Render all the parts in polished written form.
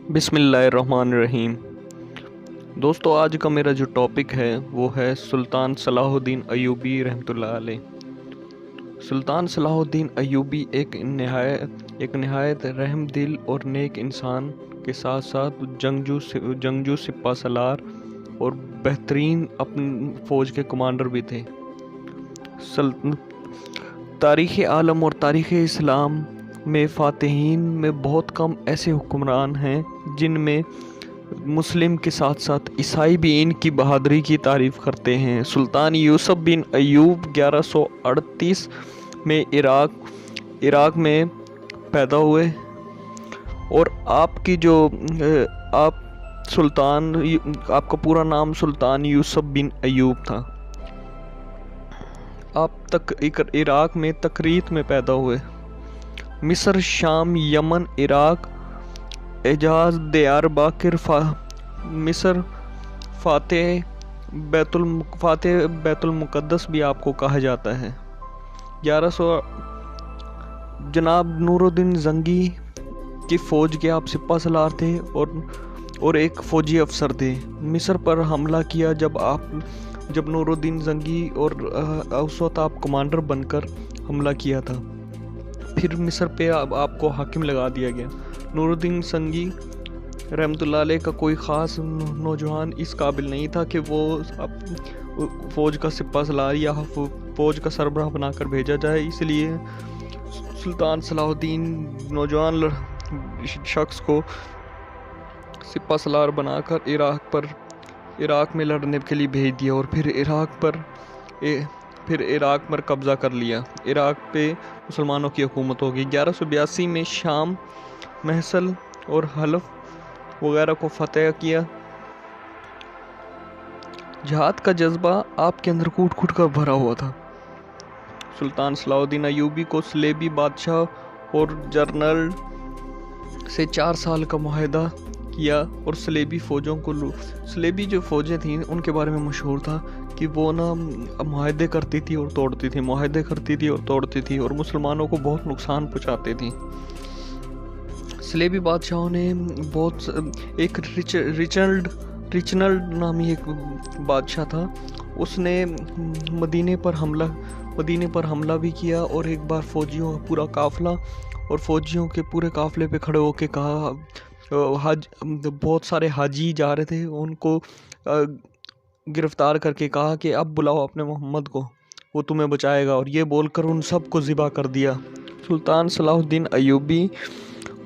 بسم اللہ الرحمن الرحیم۔ دوستو، آج کا میرا جو ٹاپک ہے وہ ہے سلطان صلاح الدین ایوبی رحمۃ اللہ علیہ۔ سلطان صلاح الدین ایوبی ایک نہایت رحم دل اور نیک انسان کے ساتھ ساتھ جنگجو سپہ سالار اور بہترین اپنی فوج کے کمانڈر بھی تھے۔ تاریخ عالم اور تاریخ اسلام میں فاتحین میں بہت کم ایسے حکمران ہیں جن میں مسلم کے ساتھ ساتھ عیسائی بھی ان کی بہادری کی تعریف کرتے ہیں۔ سلطان یوسف بن ایوب 1138 میں عراق میں پیدا ہوئے اور آپ کا پورا نام سلطان یوسف بن ایوب تھا۔ آپ عراق میں تکریت میں پیدا ہوئے۔ مصر، شام، یمن، عراق، حجاز، دیار باکر، مصر، فاتح بیت المقدس بھی آپ کو کہا جاتا ہے۔ 1100 جناب نور الدین زنگی کی فوج کے آپ سپہ سالار تھے اور ایک فوجی افسر تھے۔ مصر پر حملہ کیا جب نور الدین زنگی اور اس وقت آپ کمانڈر بن کر حملہ کیا تھا۔ پھر مصر پہ آپ کو حاکم لگا دیا گیا۔ نور الدین زنگی رحمۃ اللہ علیہ کا کوئی خاص نوجوان اس قابل نہیں تھا کہ وہ فوج کا سپہ سالار یا فوج کا سربراہ بنا کر بھیجا جائے، اس لیے سلطان صلاح الدین نوجوان شخص کو سپہ سالار بنا کر عراق میں لڑنے کے لیے بھیج دیا اور پھر عراق پر قبضہ کر لیا۔ عراق پہ مسلمانوں کی حکومت ہوگی۔ 1182 میں شام، محصل اور حلب وغیرہ کو فتح کیا۔ جہاد کا جذبہ آپ کے اندر کوٹ کوٹ کر بھرا ہوا تھا۔ سلطان صلاح الدین ایوبی کو صلیبی بادشاہ اور جنرل سے 4 سال کا معاہدہ کیا اور صلیبی جو فوجیں تھیں ان کے بارے میں مشہور تھا کہ وہ معاہدے کرتی تھی اور توڑتی تھی اور مسلمانوں کو بہت نقصان پہنچاتے تھیں۔ صلیبی بادشاہوں نے ایک ریچنلڈ نامی ایک بادشاہ تھا، اس نے مدینے پر حملہ بھی کیا اور ایک بار فوجیوں کا پورا قافلہ اور فوجیوں کے پورے قافلے پہ کھڑے ہو کے کہا، بہت سارے حاجی جا رہے تھے، ان کو گرفتار کر کے کہا کہ اب بلاؤ اپنے محمد کو، وہ تمہیں بچائے گا، اور یہ بول کر ان سب کو ذبح کر دیا۔ سلطان صلاح الدین ایوبی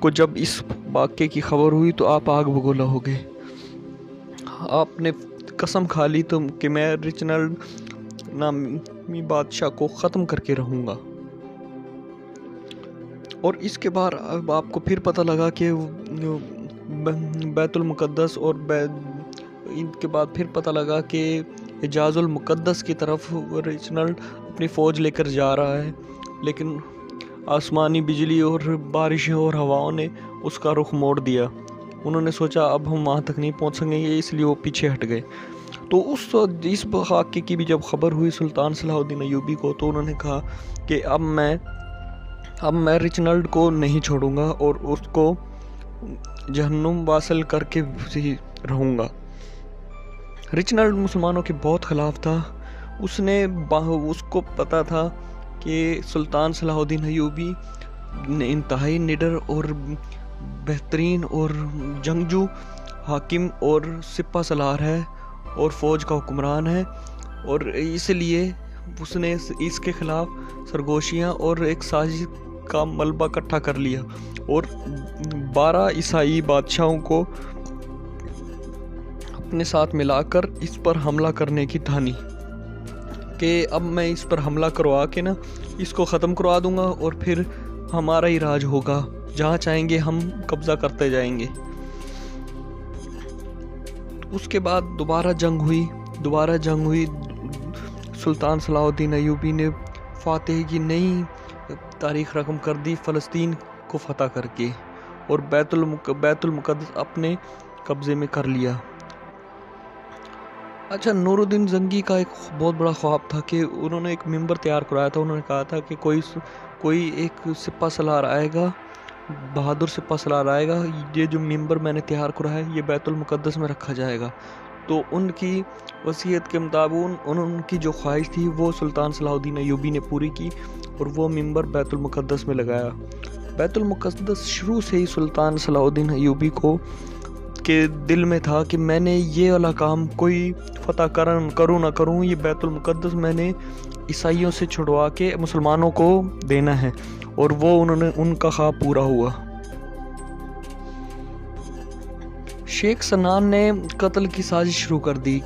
کو جب اس واقعے کی خبر ہوئی تو آپ آگ بگولا ہو گئے۔ آپ نے قسم کھا لی کہ میں ریچنلڈ نامی بادشاہ کو ختم کر کے رہوں گا۔ اور اس کے بعد اب آپ کو پھر پتہ لگا کہ بیت المقدس اور ان کے بعد پھر پتہ لگا کہ حجاز المقدس کی طرف ریچنلڈ اپنی فوج لے کر جا رہا ہے، لیکن آسمانی بجلی اور بارشیں اور ہواؤں نے اس کا رخ موڑ دیا۔ انہوں نے سوچا اب ہم وہاں تک نہیں پہنچ سکیں گے، اس لیے وہ پیچھے ہٹ گئے۔ تو اس واقعے کی بھی جب خبر ہوئی سلطان صلاح الدین ایوبی کو، تو انہوں نے کہا کہ اب میں ریچنلڈ کو نہیں چھوڑوں گا اور اس کو جہنم واصل کر کے رہوں گا۔ ریچنلڈ مسلمانوں کے بہت خلاف تھا۔ اس کو پتا تھا کہ سلطان صلاح الدین ایوبی انتہائی نڈر اور بہترین اور جنگجو حاکم اور سپہ سالار ہے اور فوج کا حکمران ہے، اور اس لیے اس نے اس کے خلاف سرگوشیاں اور ایک سازش کا ملبہ اکٹھا کر لیا اور 12 عیسائی بادشاہوں کو اپنے ساتھ ملا کر اس پر حملہ کرنے کی ٹھانی کہ اب میں اس پر حملہ کروا کے اس کو ختم کروا دوں گا اور پھر ہمارا ہی راج ہوگا، جہاں چاہیں گے ہم قبضہ کرتے جائیں گے۔ اس کے بعد دوبارہ جنگ ہوئی۔ سلطان صلاح الدین ایوبی نے فاتح کی نئی تاریخ رقم کر دی، فلسطین کو فتح کر کے، اور بیت المقدس اپنے قبضے میں کر لیا۔ اچھا، نور الدین زنگی کا ایک بہت بڑا خواب تھا کہ انہوں نے ایک ممبر تیار کرایا تھا۔ انہوں نے کہا تھا کہ کوئی ایک سپہ سالار آئے گا بہادر سے پسلار آئے گا، یہ جو ممبر میں نے تیار کرا ہے یہ بیت المقدس میں رکھا جائے گا۔ تو ان کی وصیت کے مطابق ان کی جو خواہش تھی وہ سلطان صلاح الدین ایوبی نے پوری کی اور وہ ممبر بیت المقدس میں لگایا۔ بیت المقدس شروع سے ہی سلطان صلاح الدین ایوبی کو کے دل میں تھا کہ میں نے یہ والا کام کوئی فتح کروں نہ کروں، یہ بیت المقدس میں نے عیسائیوں سے چھڑوا کے مسلمانوں کو دینا ہے، اور وہ ان کا خواب پورا ہوا۔ شیخ سنان نے قتل کی سازش شروع کر دی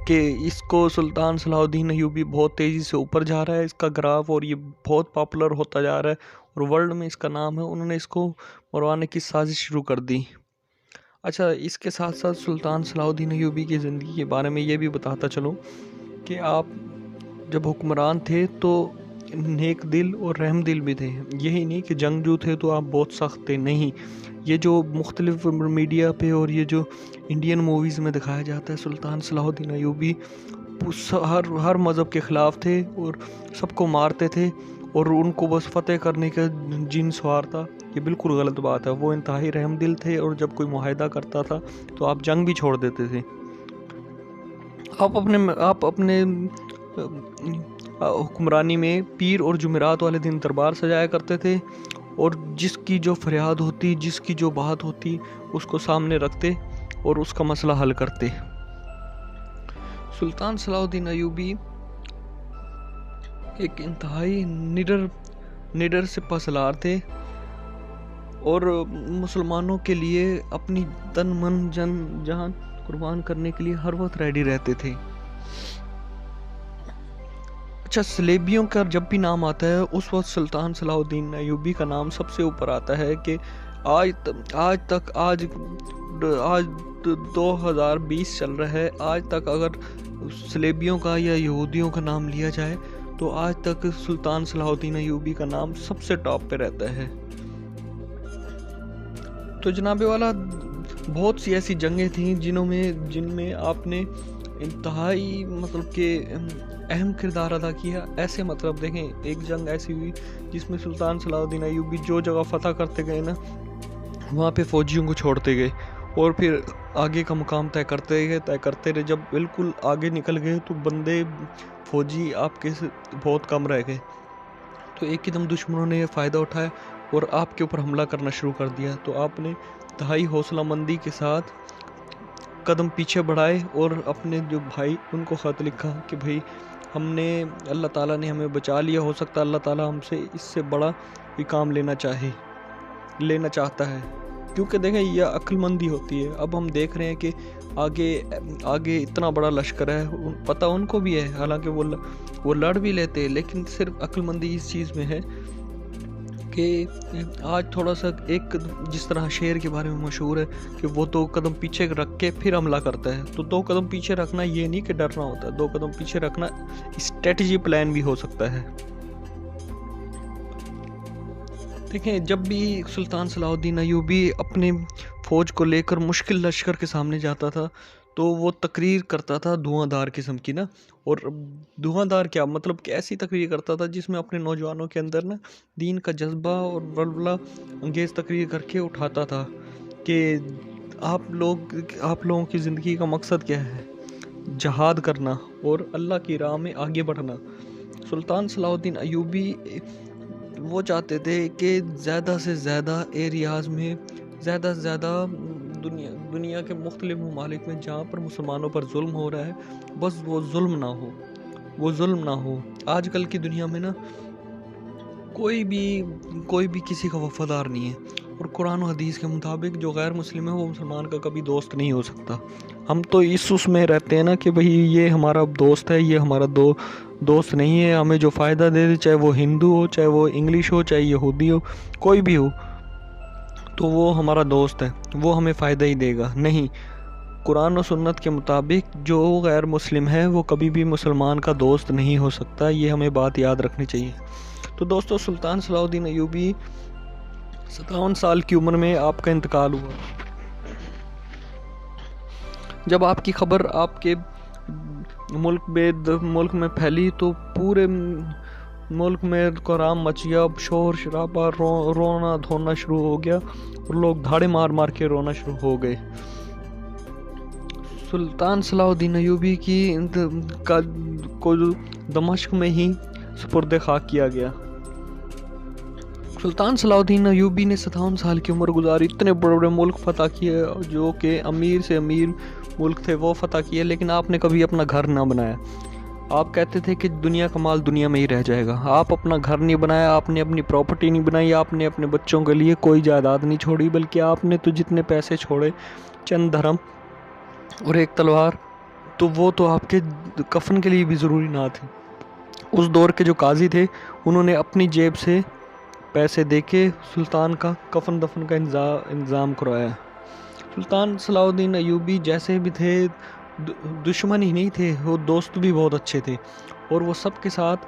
کہ اس کو سلطان صلاح الدین ایوبی بہت تیزی سے اوپر جا رہا ہے، اس کا گراف، اور یہ بہت پاپولر ہوتا جا رہا ہے اور ورلڈ میں اس کا نام ہے۔ انہوں نے اس کو مروانے کی سازش شروع کر دی۔ اچھا، اس کے ساتھ ساتھ سلطان صلاح الدین ایوبی کی زندگی کے بارے میں یہ بھی بتاتا چلوں کہ آپ جب حکمران تھے تو نیک دل اور رحم دل بھی تھے، یہی نہیں کہ جنگجو تھے تو آپ بہت سخت تھے، نہیں۔ یہ جو مختلف میڈیا پہ اور یہ جو انڈین موویز میں دکھایا جاتا ہے، سلطان صلاح الدین ایوبی ہر مذہب کے خلاف تھے اور سب کو مارتے تھے اور ان کو بس فتح کرنے کا جن سوار تھا، یہ بالکل غلط بات ہے۔ وہ انتہائی رحم دل تھے اور جب کوئی معاہدہ کرتا تھا تو آپ جنگ بھی چھوڑ دیتے تھے۔ آپ اپنے حکمرانی میں پیر اور جمعرات والے دن دربار سجایا کرتے تھے اور جس کی جو فریاد ہوتی، جس کی جو بات ہوتی، اس کو سامنے رکھتے اور اس کا مسئلہ حل کرتے۔ سلطان صلاح الدین ایوبی ایک انتہائی نڈر سے پسلار تھے اور مسلمانوں کے لیے اپنی تن من جان قربان کرنے کے لیے ہر وقت ریڈی رہتے تھے۔ اچھا، صلیبیوں کا جب بھی نام آتا ہے اس وقت سلطان صلاح الدین ایوبی کا نام سب سے اوپر آتا ہے کہ آج 2020 چل رہا ہے، آج تک اگر صلیبیوں کا یا یہودیوں کا نام لیا جائے تو آج تک سلطان صلاح الدین ایوبی کا نام سب سے ٹاپ پہ رہتا ہے۔ تو جناب والا بہت سی ایسی جنگیں تھیں جن میں آپ نے انتہائی مطلب کہ اہم کردار ادا کیا۔ ایسے مطلب دیکھیں، ایک جنگ ایسی ہوئی جس میں سلطان صلاح الدین ایوبی جو جگہ فتح کرتے گئے نا، وہاں پہ فوجیوں کو چھوڑتے گئے اور پھر آگے کا مقام طے کرتے رہے۔ جب بالکل آگے نکل گئے تو بندے فوجی آپ کے بہت کم رہ گئے، تو ایک دم دشمنوں نے یہ فائدہ اٹھایا اور آپ کے اوپر حملہ کرنا شروع کر دیا۔ تو آپ نے انتہائی حوصلہ مندی کے ساتھ قدم پیچھے بڑھائے اور اپنے جو بھائی ان کو خط لکھا کہ بھائی اللہ تعالیٰ نے ہمیں بچا لیا، ہو سکتا ہے اللہ تعالیٰ ہم سے اس سے بڑا کوئی کام لینا چاہتا ہے، کیونکہ دیکھیں یہ عقل مندی ہوتی ہے۔ اب ہم دیکھ رہے ہیں کہ آگے اتنا بڑا لشکر ہے، پتہ ان کو بھی ہے، حالانکہ وہ لڑ بھی لیتے، لیکن صرف عقل مندی اس چیز میں ہے کہ آج تھوڑا سا ایک جس طرح شیر کے بارے میں مشہور ہے کہ وہ 2 قدم پیچھے رکھ کے پھر حملہ کرتا ہے، تو 2 قدم پیچھے رکھنا یہ نہیں کہ ڈرنا ہوتا ہے، 2 قدم پیچھے رکھنا اسٹریٹجی پلان بھی ہو سکتا ہے۔ دیکھیں، جب بھی سلطان صلاح الدین ایوبی اپنے فوج کو لے کر مشکل لشکر کے سامنے جاتا تھا تو وہ تقریر کرتا تھا دھواں دار قسم کی نا، اور دھواں دار کیا مطلب کہ ایسی تقریر کرتا تھا جس میں اپنے نوجوانوں کے اندر نا دین کا جذبہ اور ولولہ انگیز تقریر کر کے اٹھاتا تھا کہ آپ لوگوں کی زندگی کا مقصد کیا ہے، جہاد کرنا اور اللہ کی راہ میں آگے بڑھنا۔ سلطان صلاح الدین ایوبی وہ چاہتے تھے کہ زیادہ سے زیادہ ایریاز میں زیادہ سے زیادہ دنیا کے مختلف ممالک میں جہاں پر مسلمانوں پر ظلم ہو رہا ہے، بس وہ ظلم نہ ہو۔ آج کل کی دنیا میں نا کوئی بھی کسی کا وفادار نہیں ہے، اور قرآن و حدیث کے مطابق جو غیر مسلم ہے وہ مسلمان کا کبھی دوست نہیں ہو سکتا۔ ہم تو اس میں رہتے ہیں نا کہ بھئی یہ ہمارا دوست ہے، یہ ہمارا دوست نہیں ہے، ہمیں جو فائدہ دے دے، چاہے وہ ہندو ہو، چاہے وہ انگلش ہو، چاہے یہودی ہو، کوئی بھی ہو، تو وہ ہمارا دوست ہے، وہ ہمیں فائدہ ہی دے گا۔ نہیں، قرآن و سنت کے مطابق جو غیر مسلم ہے وہ کبھی بھی مسلمان کا دوست نہیں ہو سکتا، یہ ہمیں بات یاد رکھنی چاہیے۔ تو دوستو، سلطان صلاح الدین ایوبی 57 سال کی عمر میں آپ کا انتقال ہوا۔ جب آپ کی خبر آپ کے ملک میں پھیلی تو ملک میں کوہرام مچ گیا، شور شرابہ، رونا دھونا شروع ہو گیا اور لوگ دھاڑے مار مار کے رونا شروع ہو گئے۔ سلطان صلاح الدین ایوبی کو دمشق میں ہی سپرد خاک کیا گیا۔ سلطان صلاح الدین ایوبی نے 57 سال کی عمر گزاری، اتنے بڑے بڑے ملک فتح کیے، جو کہ امیر سے امیر ملک تھے وہ فتح کیے، لیکن آپ نے کبھی اپنا گھر نہ بنایا۔ آپ کہتے تھے کہ دنیا کا مال دنیا میں ہی رہ جائے گا، آپ اپنا گھر نہیں بنایا، آپ نے اپنی پراپرٹی نہیں بنائی، آپ نے اپنے بچوں کے لیے کوئی جائیداد نہیں چھوڑی، بلکہ آپ نے تو جتنے پیسے چھوڑے، چند درہم اور ایک تلوار، تو وہ تو آپ کے کفن کے لیے بھی ضروری نہ تھے۔ اس دور کے جو قاضی تھے انہوں نے اپنی جیب سے پیسے دے کے سلطان کا کفن دفن کا انتظام کروایا۔ سلطان صلاح الدین ایوبی جیسے بھی تھے دشمن ہی نہیں تھے، وہ دوست بھی بہت اچھے تھے، اور وہ سب کے ساتھ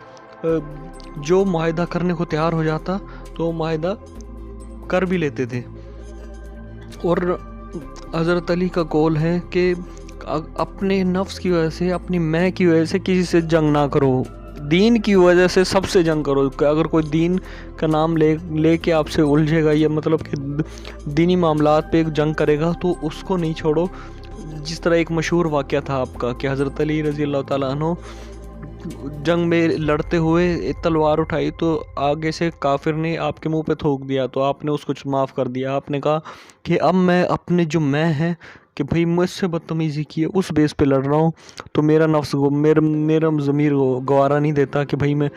جو معاہدہ کرنے کو تیار ہو جاتا تو وہ معاہدہ کر بھی لیتے تھے۔ اور حضرت علی کا قول ہے کہ اپنے نفس کی وجہ سے، اپنی میں کی وجہ سے کسی سے جنگ نہ کرو، دین کی وجہ سے سب سے جنگ کرو۔ اگر کوئی دین کا نام لے کے آپ سے الجھے گا، یا مطلب کہ دینی معاملات پہ جنگ کرے گا، تو اس کو نہیں چھوڑو۔ جس طرح ایک مشہور واقعہ تھا آپ کا کہ حضرت علی رضی اللہ تعالیٰ عنہ جنگ میں لڑتے ہوئے تلوار اٹھائی تو آگے سے کافر نے آپ کے منہ پہ تھوک دیا، تو آپ نے اس کو معاف کر دیا۔ آپ نے کہا کہ اب میں اپنے جو میں ہے کہ بھئی مجھ سے بدتمیزی کی ہے اس بیس پہ لڑ رہا ہوں، تو میرا نفس میرا ضمیر گوارا نہیں دیتا کہ بھئی میں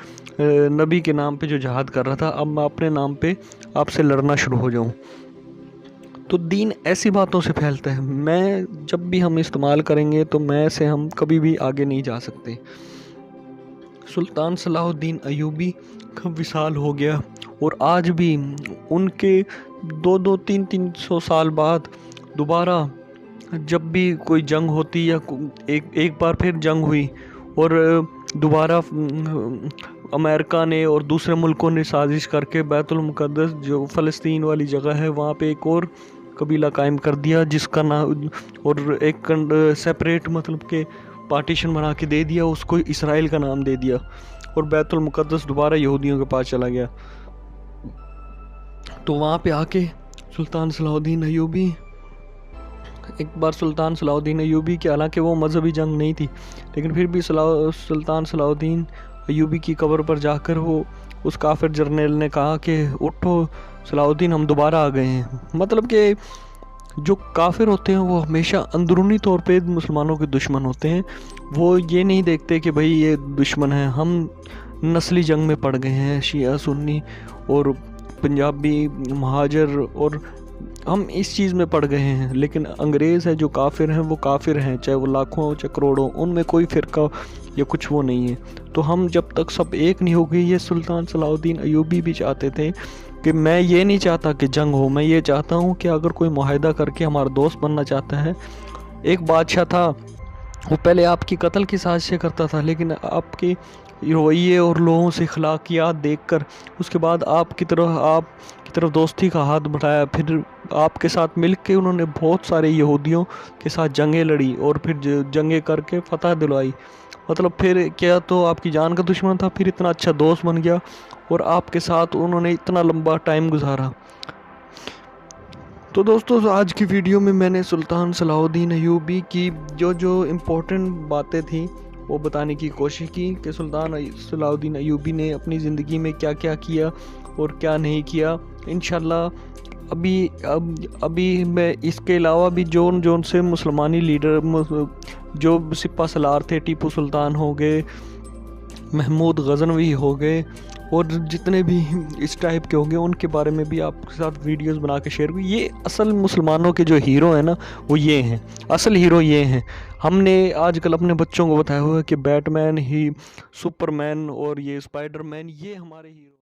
نبی کے نام پہ جو جہاد کر رہا تھا، اب میں اپنے نام پہ آپ سے لڑنا شروع ہو جاؤں۔ تو دین ایسی باتوں سے پھیلتا ہے، میں جب بھی ہم استعمال کریں گے تو میں سے ہم کبھی بھی آگے نہیں جا سکتے۔ سلطان صلاح الدین ایوبی کا وصال ہو گیا، اور آج بھی ان کے 200-300 سال بعد دوبارہ جب بھی کوئی جنگ ہوتی یا ایک بار پھر جنگ ہوئی، اور دوبارہ امریکہ نے اور دوسرے ملکوں نے سازش کر کے بیت المقدس جو فلسطین والی جگہ ہے وہاں پہ ایک اور قبیلہ قائم کر دیا، جس کا نام اور ایک سیپریٹ مطلب کہ پارٹیشن بنا کے دے دیا، اس کو اسرائیل کا نام دے دیا، اور بیت المقدس دوبارہ یہودیوں کے پاس چلا گیا۔ تو وہاں پہ آ کے سلطان صلاح الدین ایوبی ایک بار سلطان صلاح الدین ایوبی کی، حالانکہ وہ مذہبی جنگ نہیں تھی، لیکن پھر بھی سلطان صلاح الدین ایوبی کی قبر پر جا کر وہ اس کافر جرنیل نے کہا کہ اٹھو صلاح الدین، ہم دوبارہ آ گئے ہیں۔ مطلب کہ جو کافر ہوتے ہیں وہ ہمیشہ اندرونی طور پہ مسلمانوں کے دشمن ہوتے ہیں، وہ یہ نہیں دیکھتے کہ بھئی یہ دشمن ہیں، ہم نسلی جنگ میں پڑ گئے ہیں، شیعہ سنی اور پنجابی مہاجر، اور ہم اس چیز میں پڑ گئے ہیں۔ لیکن انگریز ہے جو کافر ہیں وہ کافر ہیں، چاہے وہ لاکھوں ہو چاہے کروڑوں، ان میں کوئی فرقہ یا کچھ وہ نہیں ہے۔ تو ہم جب تک سب ایک نہیں ہو گئے، یہ سلطان صلاح الدین ایوبی بھی چاہتے تھے کہ میں یہ نہیں چاہتا کہ جنگ ہو، میں یہ چاہتا ہوں کہ اگر کوئی معاہدہ کر کے ہمارا دوست بننا چاہتا ہے۔ ایک بادشاہ تھا، وہ پہلے آپ کی قتل کی سازشیں کرتا تھا، لیکن آپ کے رویے اور لوگوں سے اخلاقیات دیکھ کر اس کے بعد آپ کی طرف دوستی کا ہاتھ بڑھایا، پھر آپ کے ساتھ مل کے انہوں نے بہت سارے یہودیوں کے ساتھ جنگیں لڑی، اور پھر جنگیں کر کے فتح دلوائی۔ مطلب پھر کیا تو آپ کی جان کا دشمن تھا، پھر اتنا اچھا دوست بن گیا، اور آپ کے ساتھ انہوں نے اتنا لمبا ٹائم گزارا۔ تو دوستو آج کی ویڈیو میں نے سلطان صلاح الدین ایوبی کی جو امپورٹنٹ باتیں تھیں وہ بتانے کی کوشش کی کہ سلطان صلاح الدین ایوبی نے اپنی زندگی میں کیا کیا کیا اور کیا نہیں کیا۔ انشاءاللہ ابھی میں اس کے علاوہ بھی جون سے مسلمانی لیڈر جو سپہ سالار تھے، ٹیپو سلطان ہو گئے، محمود غزنوی ہو گئے، اور جتنے بھی اس ٹائپ کے ہوں گے ان کے بارے میں بھی آپ کے ساتھ ویڈیوز بنا کے شیئر ہوئی۔ یہ اصل مسلمانوں کے جو ہیرو ہیں نا وہ یہ ہیں، اصل ہیرو یہ ہیں۔ ہم نے آج کل اپنے بچوں کو بتایا ہوا ہے کہ بیٹ مین ہی، سپر مین اور یہ اسپائڈر مین یہ ہمارے ہیرو